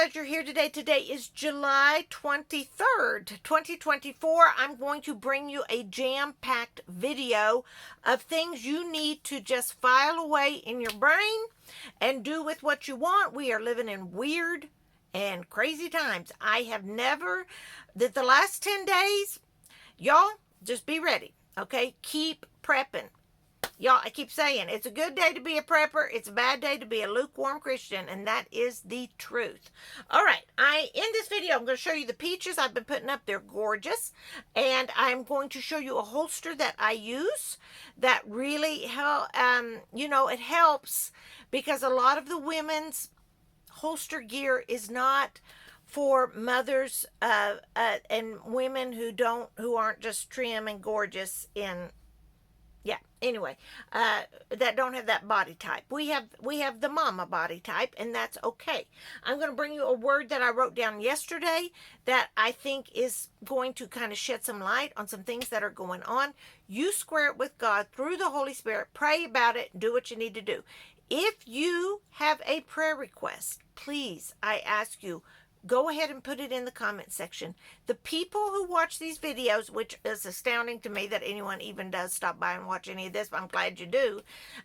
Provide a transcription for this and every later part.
glad you're here today. Today is July 23rd, 2024. I'm going to bring you a jam-packed video of things you need to just file away in your brain and do with what you want. We are living in weird and crazy times. I have never, the last 10 days, y'all, just be ready, okay? Keep prepping. Y'all, I keep saying, it's a good day to be a prepper. It's a bad day to be a lukewarm Christian, and that is the truth. All right, in this video, I'm going to show you the peaches I've been putting up. They're gorgeous, and I'm going to show you a holster that I use that really help. It helps because a lot of the women's holster gear is not for mothers and women who aren't just trim and gorgeous in. Yeah, anyway, that don't have that body type. We have the mama body type, and that's okay. I'm going to bring you a word that I wrote down yesterday that I think is going to kind of shed some light on some things that are going on. You square it with God through the Holy Spirit. Pray about it. Do what you need to do. If you have a prayer request, please, I ask you, go ahead and put it in the comment section. The people who watch these videos, which is astounding to me that anyone even does stop by and watch any of this, but I'm glad you do.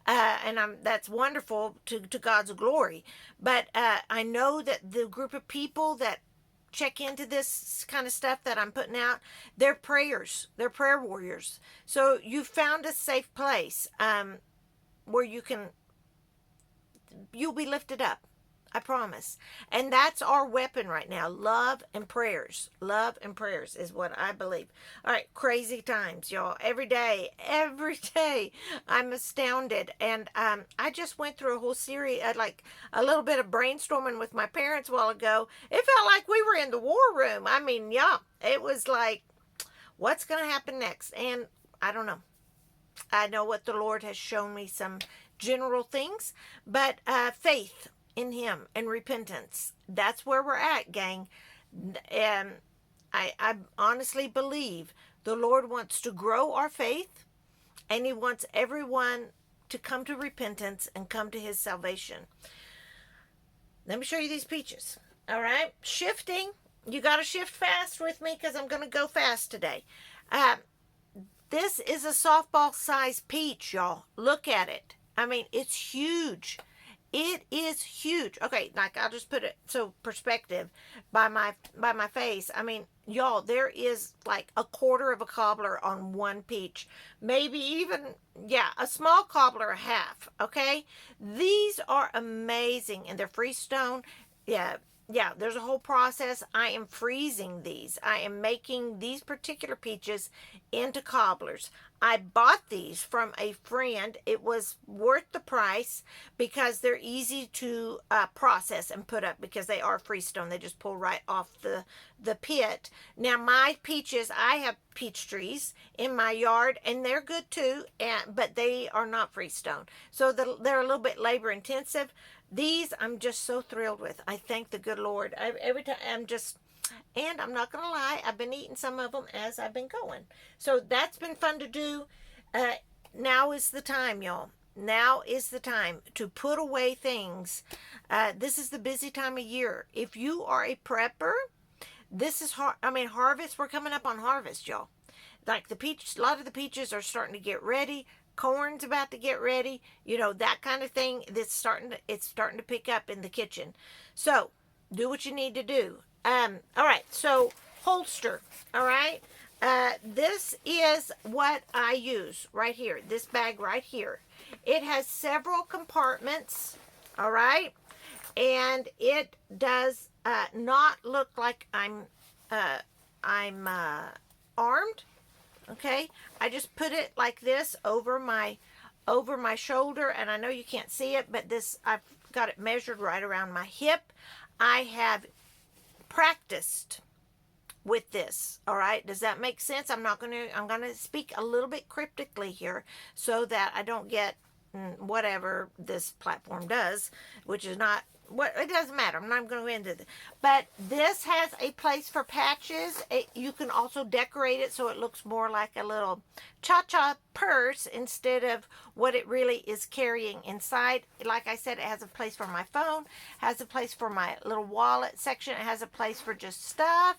That's wonderful to God's glory. But I know that the group of people that check into this kind of stuff that I'm putting out, they're prayers. They're prayer warriors. So you found a safe place where you'll be lifted up. I promise. And that's our weapon right now. Love and prayers. Love and prayers is what I believe. All right. Crazy times, y'all. Every day, I'm astounded. And I just went through a whole series, like a little bit of brainstorming with my parents a while ago. It felt like we were in the war room. I mean, yeah, it was like, what's going to happen next? And I don't know. I know what the Lord has shown me, some general things, but faith in him and repentance. That's where we're at, gang. And I honestly believe the Lord wants to grow our faith, and he wants everyone to come to repentance and come to his salvation. Let me show you these peaches. All right, shifting. You got to shift fast with me because I'm going to go fast today. This is a softball size peach, y'all. Look at it. I mean, it's huge. It is huge. Okay, like I'll just put it so perspective by my face. I mean, y'all, there is like a quarter of a cobbler on one peach. Maybe even, yeah, a small cobbler, a half. Okay, these are amazing, and they're freestone. Yeah, there's a whole process. I am freezing these. I am making these particular peaches into cobblers. I bought these from a friend. It was worth the price because they're easy to process and put up because they are freestone. They just pull right off the pit. Now, my peaches, I have peach trees in my yard, and they're good too, but they are not freestone. So they're a little bit labor intensive. These I'm just so thrilled with. I thank the good Lord. Every time and I'm not going to lie, I've been eating some of them as I've been going. So that's been fun to do. Now is the time, y'all. Now is the time to put away things. This is the busy time of year. If you are a prepper, this is hard. I mean, harvest. We're coming up on harvest, y'all. Like a lot of the peaches are starting to get ready. Corn's about to get ready, that kind of thing. It's starting to pick up in the kitchen. So do what you need to do. All right, so holster. All right, this is what I use right here. This bag right here. It has several compartments. All right, and it does not look like I'm armed. Okay, I just put it like this over my shoulder, and I know you can't see it, but I've got it measured right around my hip. I have practiced with this. All right, does that make sense? I'm gonna speak a little bit cryptically here so that I don't get whatever this platform does, which is not what, it doesn't matter. I'm not going to go into this. But this has a place for patches. You can also decorate it so it looks more like a little cha-cha purse instead of what it really is carrying inside. Like I said, it has a place for my phone, has a place for my little wallet section. It has a place for just stuff.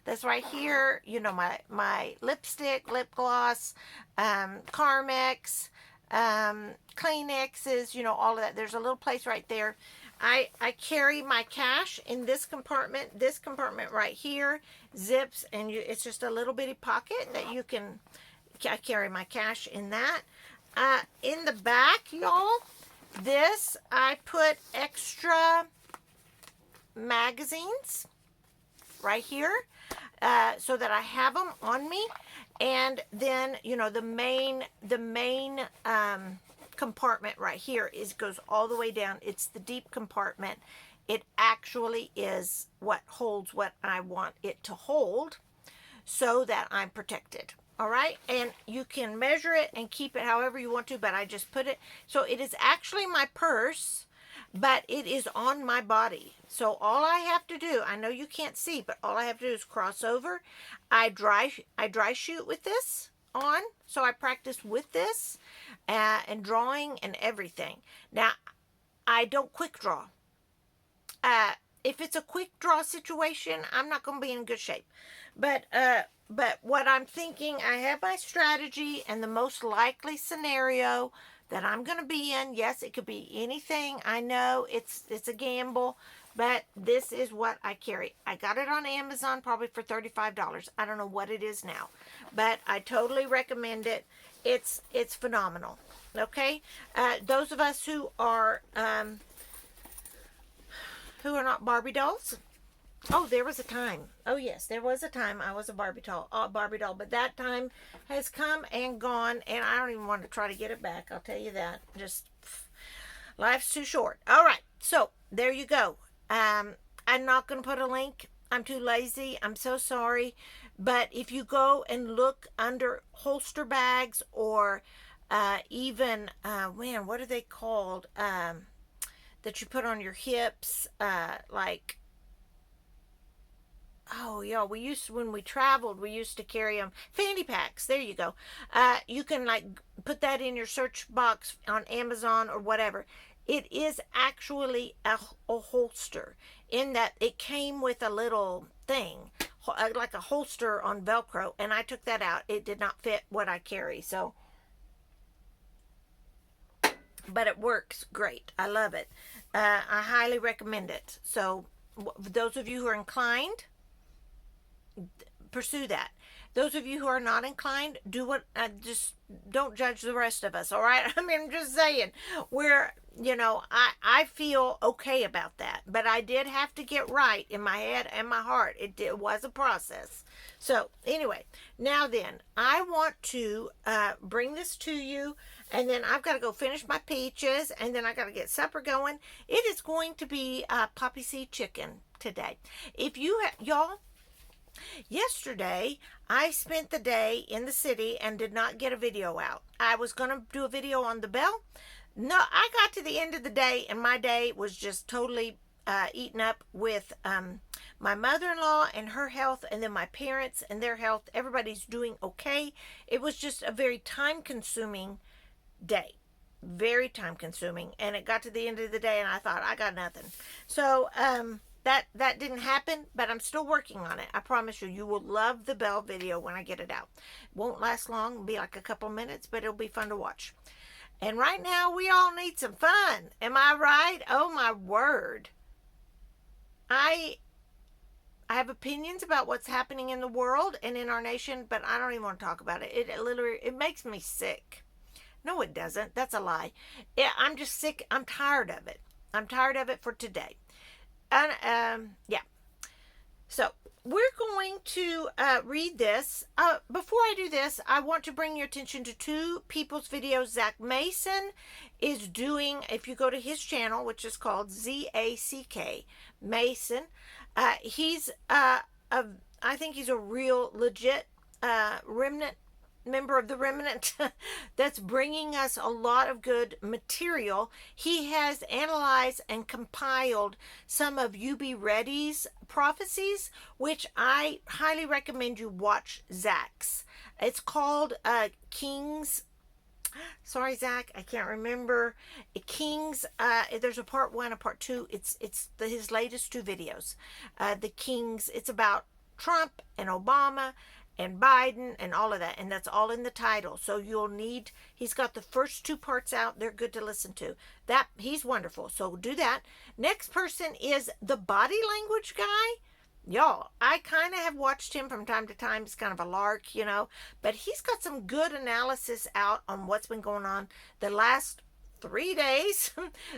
That's right here. You know, my lipstick, lip gloss, Carmex, Kleenexes, you know, all of that. There's a little place right there. I carry my cash in this compartment. This compartment right here zips, and it's just a little bitty pocket that you can. I carry my cash in that. In the back, y'all, this I put extra magazines right here, so that I have them on me. And then, you know, the main compartment right here goes all the way down. It's the deep compartment. It actually is what holds what I want it to hold, so that I'm protected. All right, and you can measure it and keep it however you want to, but I just put it, so it is actually my purse, but it is on my body. So all I have to do, I know you can't see, but all I have to do is cross over. I dry shoot with this on, so I practice with this and drawing and everything. Now, I don't quick draw. If it's a quick draw situation, I'm not going to be in good shape. But what I'm thinking, I have my strategy and the most likely scenario that I'm going to be in. Yes, it could be anything. I know it's a gamble, but this is what I carry. I got it on Amazon probably for $35. I don't know what it is now, but I totally recommend it. It's phenomenal. Okay, those of us who are not Barbie dolls. Oh, there was a time. Oh, yes, there was a time I was a Barbie doll, but that time has come and gone, and I don't even want to try to get it back. I'll tell you that. Just, life's too short. All right, so there you go. I'm not going to put a link. I'm too lazy. I'm so sorry. But if you go and look under holster bags or even, what are they called? That you put on your hips, like, oh, yeah, when we traveled, we used to carry them. Fanny packs, there you go. You can, like, put that in your search box on Amazon or whatever. It is actually a holster, in that it came with a little thing, like a holster on Velcro, and I took that out. It did not fit what I carry, so. But it works great. I love it. I highly recommend it. So, those of you who are inclined, pursue that. Those of you who are not inclined, do what, just don't judge the rest of us, all right? I mean, I'm just saying, I feel okay about that, but I did have to get right in my head and my heart. It was a process. So, anyway, now then, I want to bring this to you, and then I've got to go finish my peaches, and then I got to get supper going. It is going to be poppy seed chicken today. If you y'all, yesterday, I spent the day in the city and did not get a video out. I was going to do a video on the bell. No, I got to the end of the day, and my day was just totally eaten up with my mother-in-law and her health, and then my parents and their health. Everybody's doing okay. It was just a very time-consuming day. Very time-consuming. And it got to the end of the day, and I thought, I got nothing. So, that didn't happen, but I'm still working on it. I promise you, you will love the bell video when I get it out. Won't last long. It'll be like a couple minutes, but it'll be fun to watch. And right now, we all need some fun. Am I right? Oh, my word. I have opinions about what's happening in the world and in our nation, but I don't even want to talk about it. It makes me sick. No, it doesn't. That's a lie. I'm just sick. I'm tired of it. I'm tired of it for today. And, yeah. So, we're going to read this. Before I do this, I want to bring your attention to two people's videos. Zach Mason is doing, if you go to his channel, which is called Z-A-C-K, Mason, he's, I think he's a real legit remnant member of the remnant that's bringing us a lot of good material. He has analyzed and compiled some of UB Ready's prophecies, which I highly recommend you watch Zach's. It's called Kings. Sorry, Zach, I can't remember. Kings. There's a part 1, a part 2. It's his latest 2 videos. The Kings. It's about Trump and Obama and Biden and all of that, and that's all in the title. So you'll need. He's got the first 2 parts out. They're good to listen to. That he's wonderful. So do that. Next person is the body language guy. Y'all, I kind of have watched him from time to time. It's kind of a lark, but he's got some good analysis out on what's been going on the last 3 days,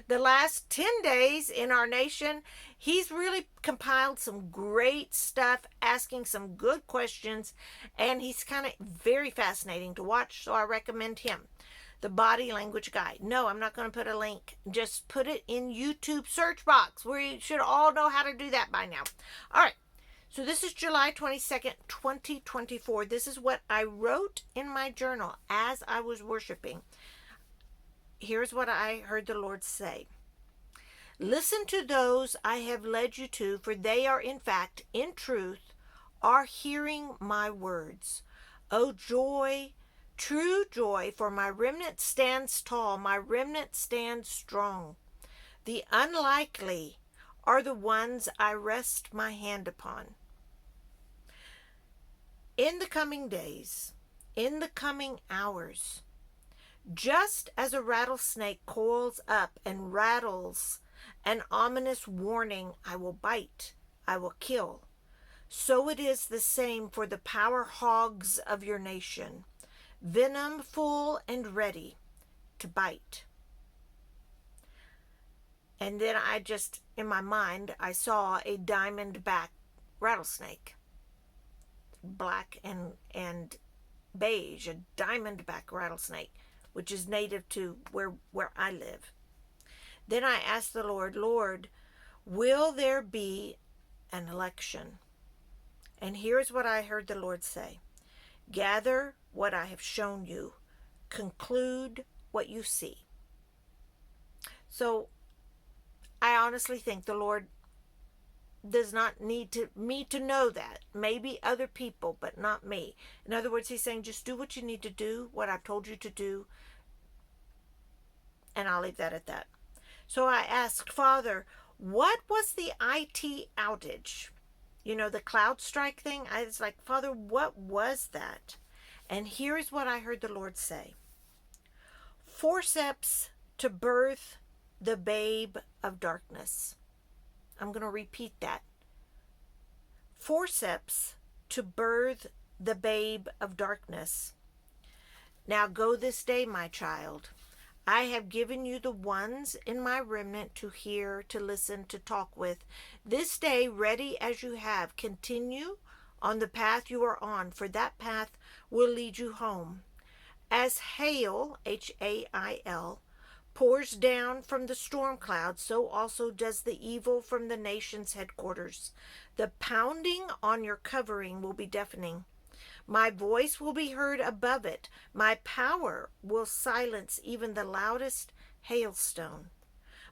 the last 10 days in our nation. He's really compiled some great stuff, asking some good questions, and he's kind of very fascinating to watch, so I recommend him. The body language guy. No, I'm not going to put a link. Just put it in YouTube search box. We should all know how to do that by now. All right. So this is July 22nd, 2024. This is what I wrote in my journal as I was worshiping. Here's what I heard the Lord say. Listen to those I have led you to, for they are in fact, in truth, are hearing my words. Oh, joy, true joy, for my remnant stands tall, my remnant stands strong. The unlikely are the ones I rest my hand upon. In the coming days, in the coming hours, just as a rattlesnake coils up and rattles an ominous warning, I will bite, I will kill. So it is the same for the power hogs of your nation, venom full and ready to bite. And then in my mind, I saw a diamondback rattlesnake, black and beige, a diamondback rattlesnake, which is native to where I live. Then I asked the Lord, Lord, will there be an election? And here's what I heard the Lord say. Gather what I have shown you. Conclude what you see. So I honestly think the Lord does not need me to know that. Maybe other people, but not me. In other words, he's saying, just do what you need to do, what I've told you to do, and I'll leave that at that. So I asked, Father, what was the IT outage? The cloud strike thing? I was like, Father, what was that? And here is what I heard the Lord say. Forceps to birth the babe of darkness. I'm going to repeat that. Forceps to birth the babe of darkness. Now go this day, my child. I have given you the ones in my remnant to hear, to listen, to talk with. This day, ready as you have, continue on the path you are on, for that path will lead you home. As hail, Hail, pours down from the storm cloud, so also does the evil from the nation's headquarters. The pounding on your covering will be deafening. My voice will be heard above it. My power will silence even the loudest hailstone.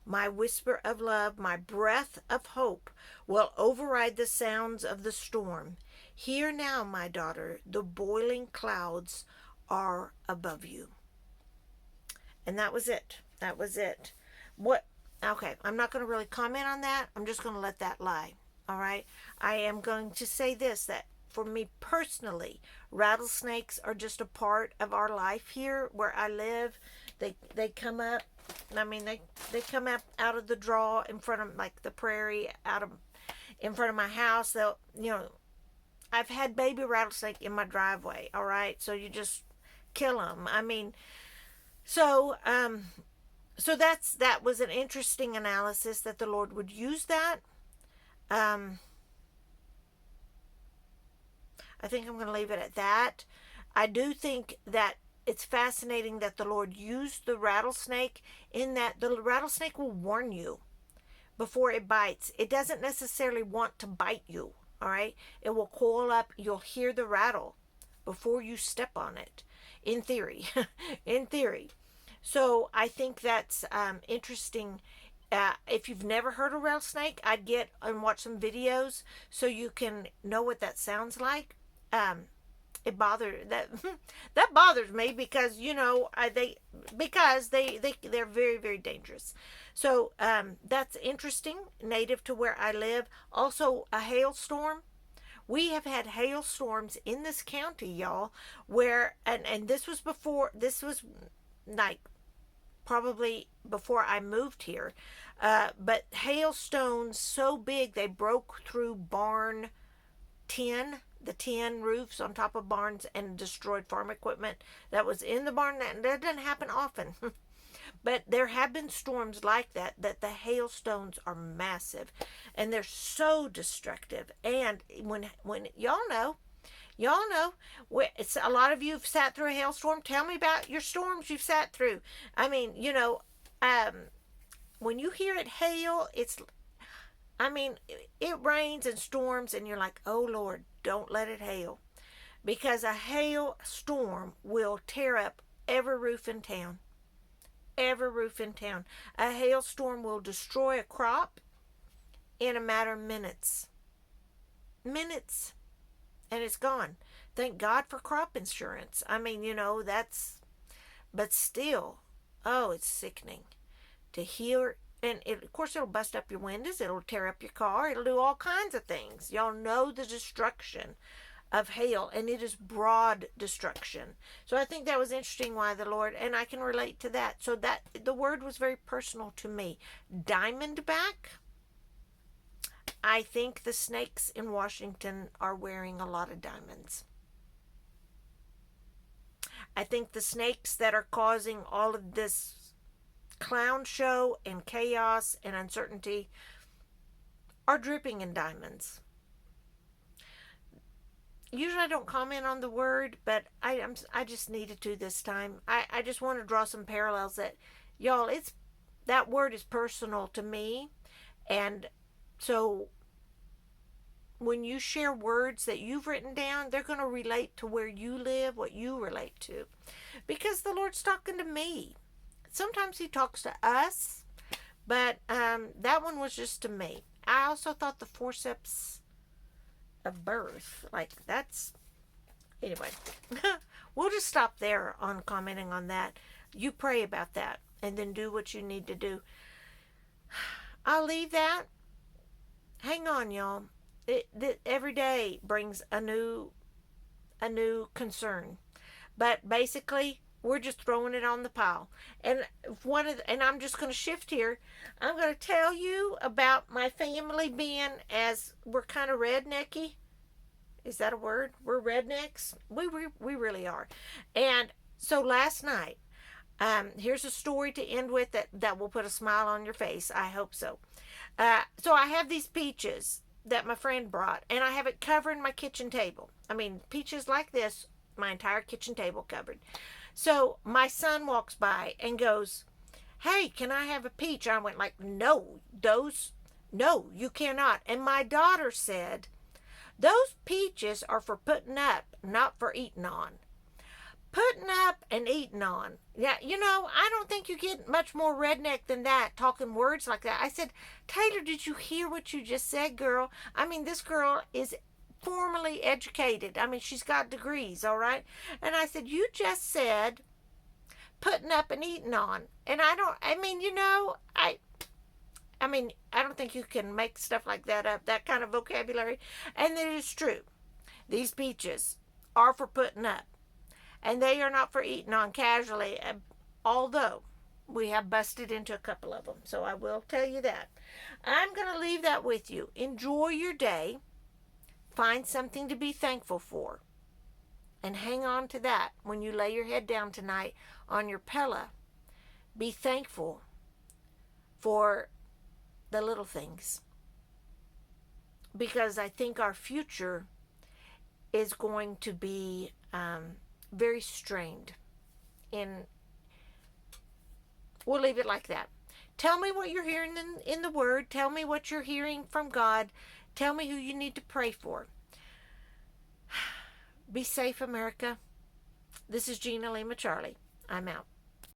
My whisper of love, my breath of hope will override the sounds of the storm. Hear now, my daughter, the boiling clouds are above you. And that was it. That was it. Okay, I'm not going to really comment on that. I'm just going to let that lie. All right? I am going to say this, that for me personally, rattlesnakes are just a part of our life here where I live. They come up. They come up out of the draw in front of, like, the prairie, in front of my house. They'll, I've had baby rattlesnake in my driveway. All right, so you just kill them. So that was an interesting analysis that the Lord would use that. I think I'm going to leave it at that. I do think that it's fascinating that the Lord used the rattlesnake, in that the rattlesnake will warn you before it bites. It doesn't necessarily want to bite you, all right? It will coil up. You'll hear the rattle, before you step on it, in theory. In theory. So I think that's interesting. If you've never heard a rattlesnake, I'd get and watch some videos so you can know what that sounds like. It bothers that that bothers me because they're very, very dangerous. So that's interesting. Native to where I live. Also, a hailstorm. We have had hailstorms in this county, y'all, where and this was like probably before I moved here. But hailstones so big they broke through barn the tin roofs on top of barns and destroyed farm equipment that was in the barn. That doesn't happen often. But there have been storms like that the hailstones are massive and they're so destructive. And when y'all know, it's a lot of you have sat through a hailstorm. Tell me about your storms you've sat through. I mean, when you hear it hail, it rains and storms, and you're like, oh Lord, don't let it hail. Because a hail storm will tear up every roof in town. Every roof in town. A hailstorm will destroy a crop in a matter of minutes. Minutes. And it's gone. Thank God for crop insurance. But still, oh, it's sickening to hear. And of course, it'll bust up your windows. It'll tear up your car. It'll do all kinds of things. Y'all know the destruction of hail, and it is broad destruction. So I think that was interesting why the Lord, and I can relate to that. So that the word was very personal to me. Diamondback. I think the snakes in Washington are wearing a lot of diamonds. I think the snakes that are causing all of this clown show and chaos and uncertainty are dripping in diamonds. Usually I don't comment on the word, but I just needed to this time. I just want to draw some parallels that, y'all, that word is personal to me. And so when you share words that you've written down, they're going to relate to where you live, what you relate to. Because the Lord's talking to me. Sometimes he talks to us, but that one was just to me. I also thought the forceps of birth, anyway. We'll just stop there on commenting on that. You pray about that and then do what you need to do. I'll leave that. Hang on, y'all. Every day brings a new concern, but basically we're just throwing it on the pile. And I'm just going to shift here. I'm going to tell you about my family being, as we're kind of rednecky. Is that a word? We're rednecks. We really are. And so last night, here's a story to end with that will put a smile on your face. I hope so. So I have these peaches that my friend brought, and I have it covering my kitchen table. Peaches like this, my entire kitchen table covered. So my son walks by and goes, hey, can I have a peach? I went like, no, you cannot. And my daughter said, those peaches are for putting up, not for eating on. Putting up and eating on. Yeah, I don't think you get much more redneck than that, talking words like that. I said, Taylor, did you hear what you just said, girl? This girl is formally educated. She's got degrees, all right? And I said, you just said putting up and eating on. And I don't think you can make stuff like that up, that kind of vocabulary. And it is true. These peaches are for putting up. And they are not for eating on casually, although we have busted into a couple of them. So I will tell you that. I'm going to leave that with you. Enjoy your day. Find something to be thankful for. And hang on to that when you lay your head down tonight on your pillow. Be thankful for the little things. Because I think our future is going to be very strained. We'll leave it like that. Tell me what you're hearing in the Word. Tell me what you're hearing from God. Tell me who you need to pray for. Be safe, America. This is Gina Lima Charlie. I'm out.